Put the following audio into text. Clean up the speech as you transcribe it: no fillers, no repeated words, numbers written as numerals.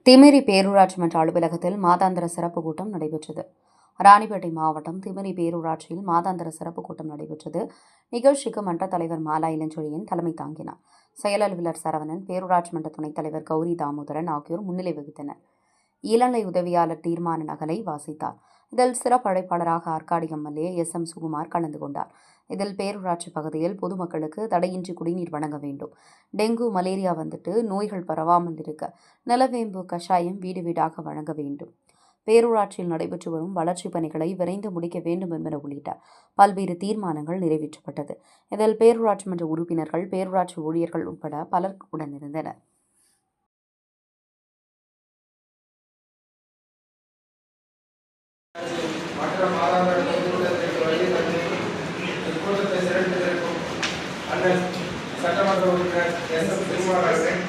திமிரி பேரூராட்சி மன்ற அலுவலகத்தில் மாதாந்திர சிறப்பு கூட்டம் நடைபெற்றது. ராணிப்பேட்டை மாவட்டம் திமிரி பேரூராட்சியில் மாதாந்திர சிறப்பு கூட்டம் நடைபெற்றது. நிகழ்ச்சிக்கு மன்ற தலைவர் மாலா இளஞ்செழியன் தலைமை தாங்கினார். செயல் அலுவலர் சரவணன், பேரூராட்சி மன்ற துணைத் தலைவர் கௌரி தாமோதரன் ஆகியோர் முன்னிலை வகித்தனர். இளநிலை உதவியாளர் தீர்மான நகலை வாசித்தார். இதில் சிறப்பு அழைப்பாளராக ஆற்காடு எம்எல்ஏ எஸ்.எம். சுகுமார் கலந்து கொண்டார். இதில் பேரூராட்சி பகுதியில் பொதுமக்களுக்கு தடையின்றி குடிநீர் வழங்க வேண்டும், டெங்கு, மலேரியா வந்துட்டு நோய்கள் பரவாமல் இருக்க நிலவேம்பு கஷாயம் வீடு வீடாக வழங்க வேண்டும், பேரூராட்சியில் நடைபெற்று வரும் வளர்ச்சிப் பணிகளை விரைந்து முடிக்க வேண்டும் என்பன உள்ளிட்ட பல்வேறு தீர்மானங்கள் நிறைவேற்றப்பட்டது. இதில் பேரூராட்சி மன்ற உறுப்பினர்கள், பேரூராட்சி ஊழியர்கள் உட்பட பலர் உடனிருந்தனர். மற்ற மாதாந்திர கூட்டத்திற்கு வருகை தந்து இக்கூட்டத்தை சிறப்பித்திருக்கும் அண்ணன் சட்டமன்ற உறுப்பினர் எஸ்.எம். சுகுமார் அவர்கள்